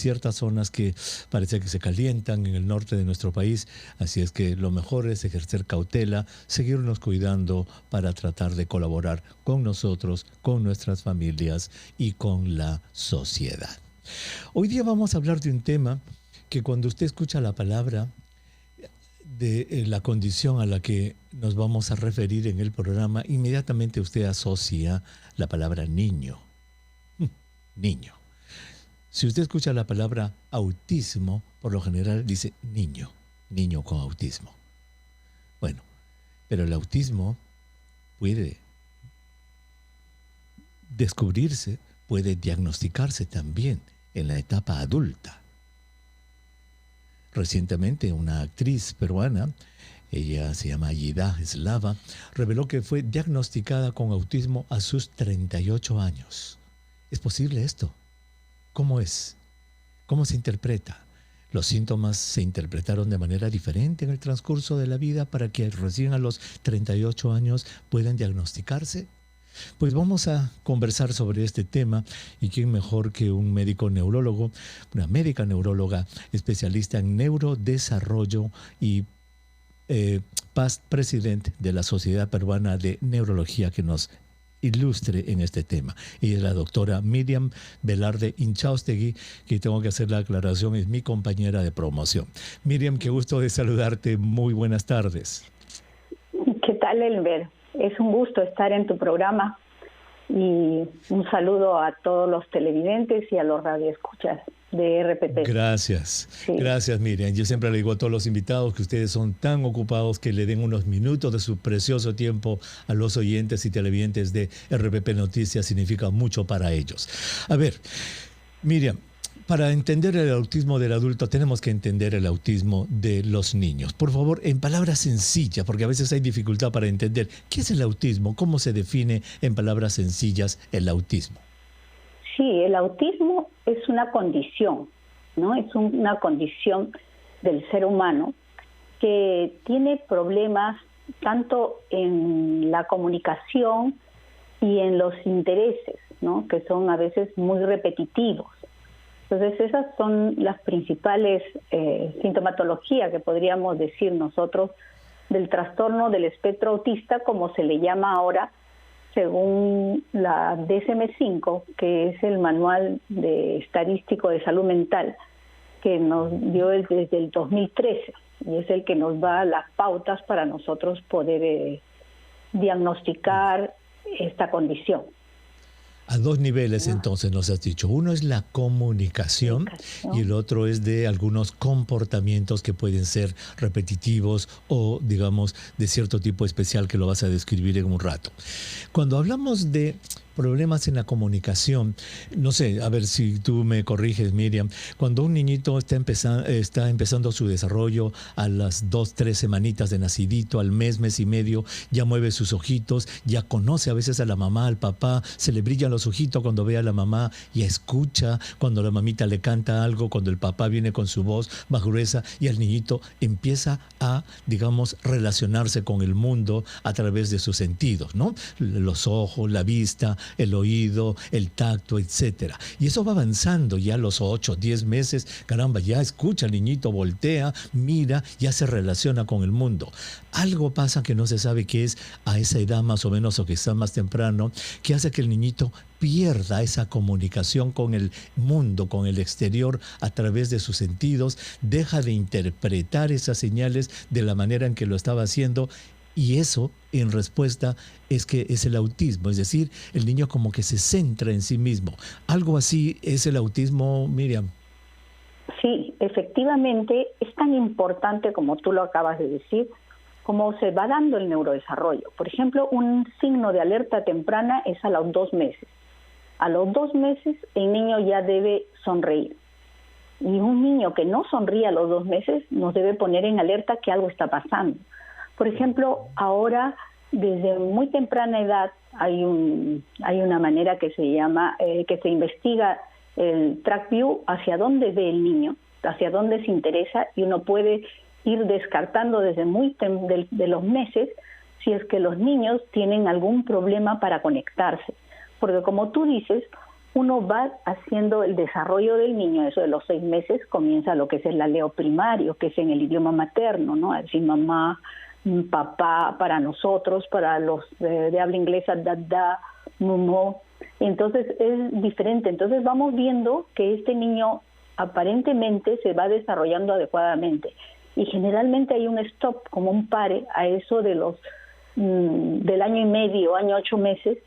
ciertas zonas que parece que se calientan en el norte de nuestro país, así es que lo mejor es ejercer cautela, seguirnos cuidando para tratar de colaborar con nosotros, con nuestras familias y con la sociedad. Hoy día vamos a hablar de un tema que cuando usted escucha la palabra de la condición a la que nos vamos a referir en el programa, inmediatamente usted asocia la palabra niño. Niño. Si usted escucha la palabra autismo, por lo general dice niño, niño con autismo. Bueno, pero el autismo puede descubrirse, puede diagnosticarse también en la etapa adulta. Recientemente una actriz peruana, ella se llama Aida Eslava, reveló que fue diagnosticada con autismo a sus 38 años. ¿Es posible esto? ¿Cómo es? ¿Cómo se interpreta? Los síntomas se interpretaron de manera diferente en el transcurso de la vida para que recién a los 38 años puedan diagnosticarse. Pues vamos a conversar sobre este tema y quién mejor que un médico neurólogo, una médica neuróloga especialista en neurodesarrollo y past presidente de la Sociedad Peruana de Neurología que nos ilustre en este tema. Ella es la doctora Miriam Velarde Inchaustegui, que tengo que hacer la aclaración, es mi compañera de promoción. Miriam, qué gusto de saludarte, muy buenas tardes. ¿Qué tal, Elber? Es un gusto estar en tu programa y un saludo a todos los televidentes y a los radioescuchas de RPP. Gracias, sí. Gracias, Miriam. Yo siempre le digo a todos los invitados que ustedes son tan ocupados que le den unos minutos de su precioso tiempo a los oyentes y televidentes de RPP Noticias, significa mucho para ellos. A ver, Miriam, para entender el autismo del adulto tenemos que entender el autismo de los niños. Por favor, en palabras sencillas, porque a veces hay dificultad para entender. ¿Qué es el autismo? ¿Cómo se define en palabras sencillas el autismo? Sí, el autismo es una condición, ¿no? Es una condición del ser humano que tiene problemas tanto en la comunicación y en los intereses, ¿no? Que son a veces muy repetitivos. Entonces, esas son las principales sintomatologías que podríamos decir nosotros del trastorno del espectro autista, como se le llama ahora, según la DSM-5, que es el Manual Estadístico de Salud Mental, que nos dio desde el 2013, y es el que nos da las pautas para nosotros poder diagnosticar esta condición. A dos niveles, entonces, nos has dicho. Uno es la comunicación y el otro es de algunos comportamientos que pueden ser repetitivos o, digamos, de cierto tipo especial que lo vas a describir en un rato. Cuando hablamos de problemas en la comunicación, no sé, a ver si tú me corriges, Miriam, cuando un niñito está empezando su desarrollo a las 2-3 semanitas de nacidito, al mes y medio, ya mueve sus ojitos, ya conoce a veces a la mamá, al papá, se le brillan los ojitos cuando ve a la mamá, ya escucha cuando la mamita le canta algo, cuando el papá viene con su voz más gruesa y el niñito empieza a, digamos, relacionarse con el mundo a través de sus sentidos, ¿no? Los ojos, la vista, el oído, el tacto, etcétera. Y eso va avanzando ya a los 8, 10 meses, caramba, ya escucha, el niñito voltea, mira, ya se relaciona con el mundo. Algo pasa que no se sabe qué es a esa edad más o menos o que está más temprano, que hace que el niñito pierda esa comunicación con el mundo, con el exterior a través de sus sentidos, deja de interpretar esas señales de la manera en que lo estaba haciendo. Y eso, en respuesta, es que es el autismo. Es decir, el niño como que se centra en sí mismo. ¿Algo así es el autismo, Miriam? Sí, efectivamente, es tan importante como tú lo acabas de decir, como se va dando el neurodesarrollo. Por ejemplo, un signo de alerta temprana es a los 2 meses. A los 2 meses, el niño ya debe sonreír. Y un niño que no sonríe a los 2 meses nos debe poner en alerta que algo está pasando. Por ejemplo, ahora, desde muy temprana edad, hay una manera que se llama, que se investiga el track view, hacia dónde ve el niño, hacia dónde se interesa, y uno puede ir descartando desde de los meses si es que los niños tienen algún problema para conectarse. Porque como tú dices, uno va haciendo el desarrollo del niño. Eso de los 6 meses comienza lo que es el aleo primario, que es en el idioma materno, ¿no? Es decir, mamá, papá, para nosotros, para los de habla inglesa, dada, mumo. Entonces es diferente. Entonces vamos viendo que este niño aparentemente se va desarrollando adecuadamente. Y generalmente hay un stop, como un pare, a eso de los del año y medio, año 8 meses,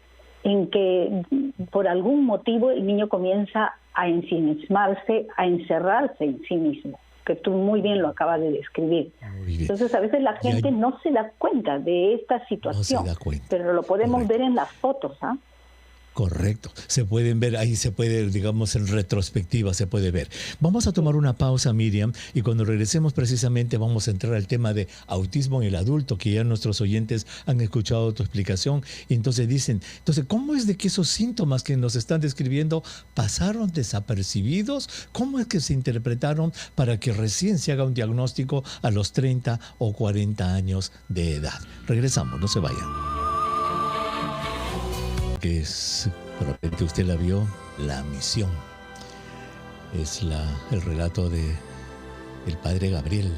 en que por algún motivo el niño comienza a ensimismarse, a encerrarse en sí mismo, que tú muy bien lo acabas de describir. Entonces a veces la gente no se da cuenta de esta situación, pero lo podemos ver en las fotos, ¿ah? Correcto. Se pueden ver, ahí se puede, digamos, en retrospectiva se puede ver. Vamos a tomar una pausa, Miriam, y cuando regresemos precisamente vamos a entrar al tema de autismo en el adulto, que ya nuestros oyentes han escuchado tu explicación. Y entonces dicen, ¿cómo es de que esos síntomas que nos están describiendo pasaron desapercibidos? ¿Cómo es que se interpretaron para que recién se haga un diagnóstico a los 30 o 40 años de edad? Regresamos, no se vayan. Que es, de repente usted la vio, La Misión. Es el relato de el padre Gabriel,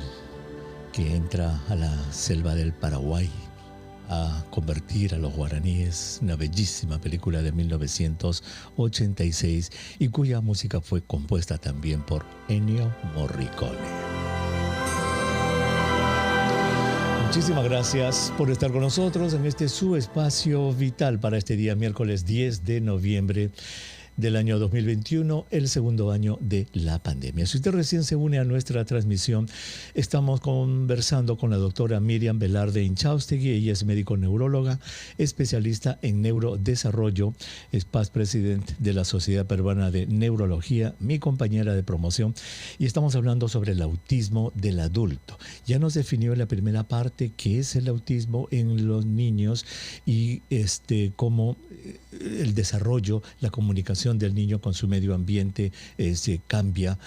que entra a la selva del Paraguay a convertir a los guaraníes. Una bellísima película de 1986 y cuya música fue compuesta también por Ennio Morricone. Muchísimas gracias por estar con nosotros en este su espacio vital para este día miércoles 10 de noviembre del año 2021, el segundo año de la pandemia. Si usted recién se une a nuestra transmisión, estamos conversando con la doctora Miriam Velarde Inchaustegui. Ella es médico neuróloga, especialista en neurodesarrollo, es past president de la Sociedad Peruana de Neurología, mi compañera de promoción, y estamos hablando sobre el autismo del adulto. Ya nos definió en la primera parte qué es el autismo en los niños y cómo el desarrollo, la comunicación del niño con su medio ambiente se cambia,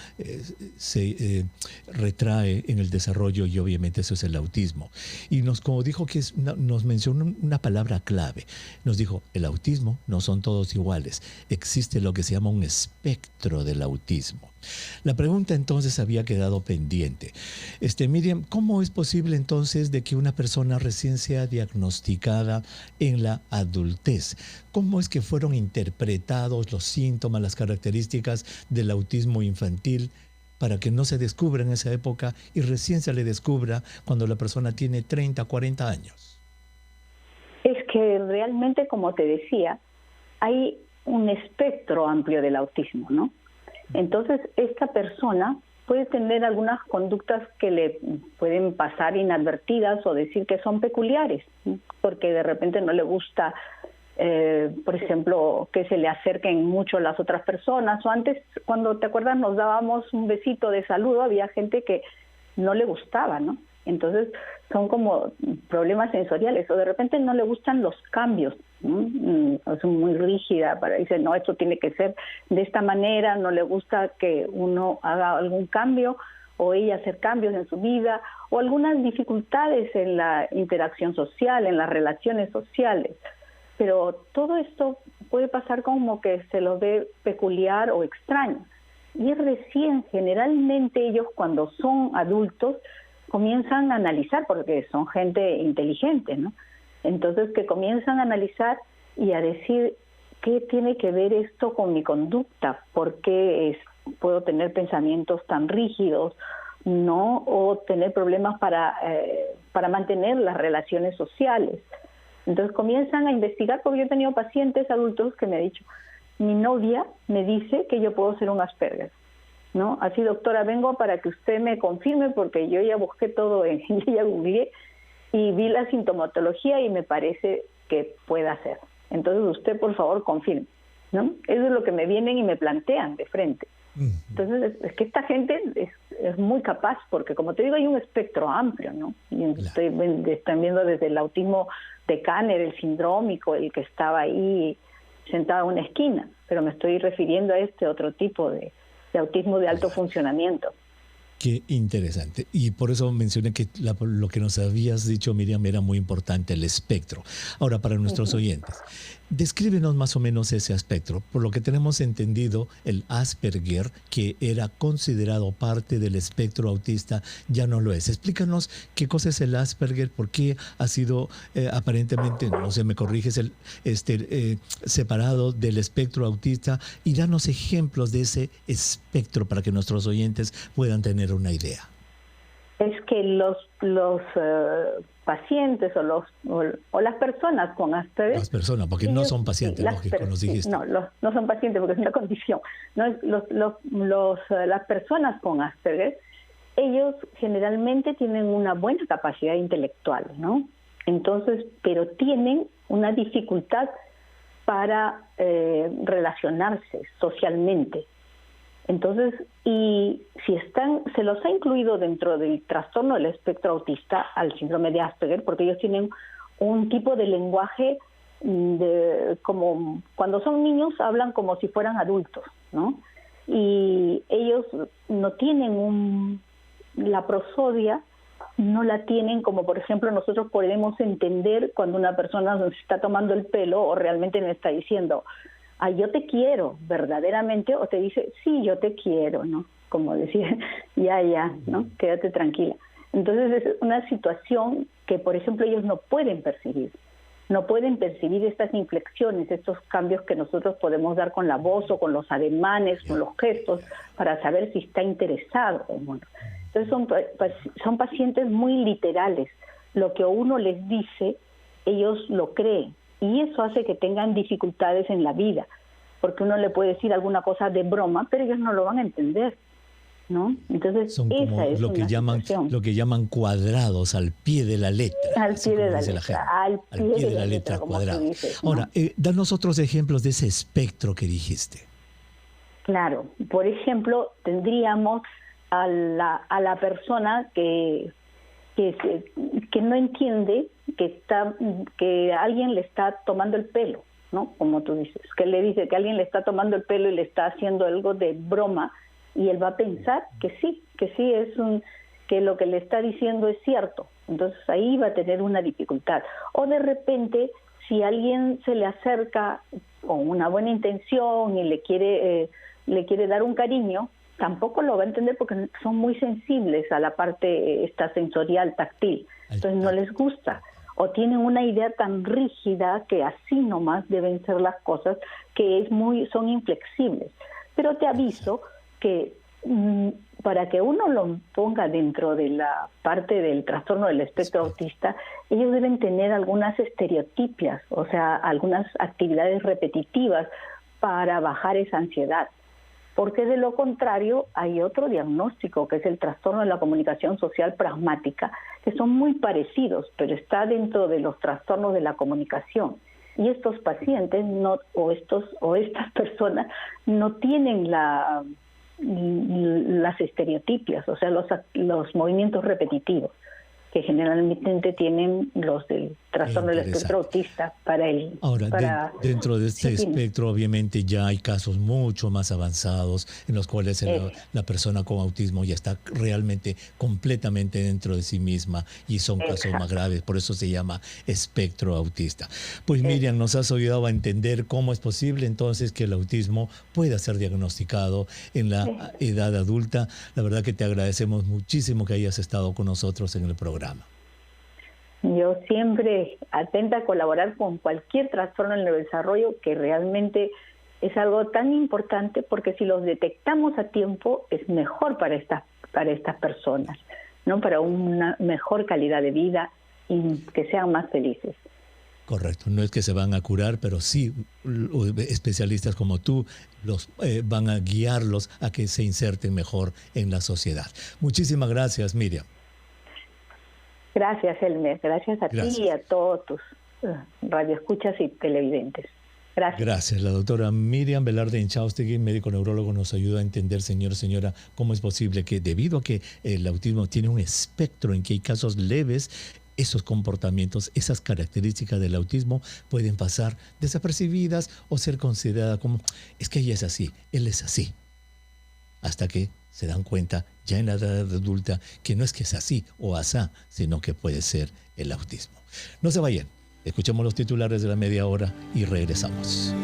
se retrae en el desarrollo, y obviamente eso es el autismo. Y como dijo que nos mencionó una palabra clave. Nos dijo, el autismo no son todos iguales. Existe lo que se llama un espectro del autismo. La pregunta entonces había quedado pendiente. Miriam, ¿cómo es posible entonces de que una persona recién sea diagnosticada en la adultez? ¿Cómo es que fueron interpretados los síntomas, las características del autismo infantil para que no se descubra en esa época y recién se le descubra cuando la persona tiene 30, 40 años? Es que realmente, como te decía, hay un espectro amplio del autismo, ¿no? Entonces, esta persona puede tener algunas conductas que le pueden pasar inadvertidas o decir que son peculiares, ¿sí? Porque de repente no le gusta, por ejemplo, que se le acerquen mucho las otras personas. O antes, cuando te acuerdas, nos dábamos un besito de saludo, había gente que no le gustaba, ¿no? Entonces, son como problemas sensoriales. O de repente no le gustan los cambios, ¿no? Es muy rígida, dice, no, esto tiene que ser de esta manera, no le gusta que uno haga algún cambio o ella hacer cambios en su vida, o algunas dificultades en la interacción social, en las relaciones sociales. Pero todo esto puede pasar como que se lo ve peculiar o extraño. Y recién, generalmente ellos cuando son adultos, comienzan a analizar, porque son gente inteligente, ¿no? Entonces, que comienzan a analizar y a decir, ¿qué tiene que ver esto con mi conducta? ¿Por qué puedo tener pensamientos tan rígidos, no? O tener problemas para mantener las relaciones sociales. Entonces, comienzan a investigar, porque yo he tenido pacientes adultos que me han dicho, mi novia me dice que yo puedo ser un Asperger, ¿no? Así, doctora, vengo para que usted me confirme, porque yo ya busqué todo, yo ya googleé y vi la sintomatología y me parece que pueda ser. Entonces usted, por favor, confirme, ¿no? Eso es lo que me vienen y me plantean de frente. Entonces, es que esta gente es muy capaz, porque como te digo, hay un espectro amplio, ¿no? Y están viendo desde el autismo de Kanner, el sindrómico, el que estaba ahí sentado en una esquina, pero me estoy refiriendo a este otro tipo de autismo de alto funcionamiento. Qué interesante. Y por eso mencioné que lo que nos habías dicho, Miriam, era muy importante, el espectro. Ahora, para nuestros oyentes, Descríbenos más o menos ese aspecto. Por lo que tenemos entendido, el Asperger, que era considerado parte del espectro autista, ya no lo es. Explícanos qué cosa es el Asperger, por qué ha sido aparentemente, no sé, me corriges, separado del espectro autista, y danos ejemplos de ese espectro para que nuestros oyentes puedan tener una idea. Es que los pacientes o las personas con Asperger... Las personas, porque no son pacientes, lógico, nos dijiste. No son pacientes porque es una condición. No, las personas con Asperger, ellos generalmente tienen una buena capacidad intelectual, ¿no? Entonces, pero tienen una dificultad para relacionarse socialmente. Entonces, y si se los ha incluido dentro del trastorno del espectro autista al síndrome de Asperger, porque ellos tienen un tipo de lenguaje como cuando son niños hablan como si fueran adultos, ¿no? Y ellos no tienen la prosodia, no la tienen como, por ejemplo, nosotros podemos entender cuando una persona nos está tomando el pelo o realmente nos está diciendo, yo te quiero verdaderamente, o te dice, sí, yo te quiero, ¿no? Como decir, ya, ¿no? Quédate tranquila. Entonces es una situación que, por ejemplo, ellos no pueden percibir estas inflexiones, estos cambios que nosotros podemos dar con la voz o con los ademanes, con los gestos, para saber si está interesado o no. Entonces son pacientes muy literales. Lo que uno les dice, ellos lo creen. Y eso hace que tengan dificultades en la vida, porque uno le puede decir alguna cosa de broma, pero ellos no lo van a entender, ¿no? Entonces, son como esa es lo que llaman cuadrados al pie de la letra. Al pie de la letra, al pie de la letra cuadrado. Dices, ¿no? Ahora, danos otros ejemplos de ese espectro que dijiste. Claro, por ejemplo, tendríamos a la persona que no entiende que alguien le está tomando el pelo, ¿no? Como tú dices, que le dice que alguien le está tomando el pelo y le está haciendo algo de broma, y él va a pensar que sí que lo que le está diciendo es cierto. Entonces ahí va a tener una dificultad. O de repente, si alguien se le acerca con una buena intención y le quiere dar un cariño, tampoco lo va a entender porque son muy sensibles a la parte sensorial, táctil. Entonces no les gusta. O tienen una idea tan rígida que así nomás deben ser las cosas, que son inflexibles. Pero te aviso que para que uno lo ponga dentro de la parte del trastorno del espectro autista, ellos deben tener algunas estereotipias, o sea, algunas actividades repetitivas para bajar esa ansiedad. Porque de lo contrario hay otro diagnóstico, que es el trastorno de la comunicación social pragmática, que son muy parecidos, pero está dentro de los trastornos de la comunicación. Y estos pacientes estas personas no tienen las estereotipias, o sea, los movimientos repetitivos que generalmente tienen los del trastorno del espectro autista para él. Ahora, dentro de este espectro obviamente ya hay casos mucho más avanzados en los cuales la persona con autismo ya está realmente completamente dentro de sí misma y son casos más graves, por eso se llama espectro autista. Pues Miriam, nos has ayudado a entender cómo es posible entonces que el autismo pueda ser diagnosticado en la edad adulta. La verdad que te agradecemos muchísimo que hayas estado con nosotros en el programa. Yo siempre atenta a colaborar con cualquier trastorno en el desarrollo, que realmente es algo tan importante, porque si los detectamos a tiempo es mejor para estas personas, ¿no? Para una mejor calidad de vida y que sean más felices. Correcto, no es que se van a curar, pero sí especialistas como tú van a guiarlos a que se inserten mejor en la sociedad. Muchísimas gracias, Miriam. Gracias, Elmer. Gracias a ti y a todos tus radioescuchas y televidentes. Gracias. Gracias. La doctora Miriam Velarde Inchaustegui, médico neurólogo, nos ayuda a entender, señora, cómo es posible que debido a que el autismo tiene un espectro en que hay casos leves, esos comportamientos, esas características del autismo pueden pasar desapercibidas o ser consideradas como, es que ella es así, él es así. Hasta que se dan cuenta ya en la edad adulta que no es que es así o asá, sino que puede ser el autismo. No se vayan. Escuchemos los titulares de la media hora y regresamos.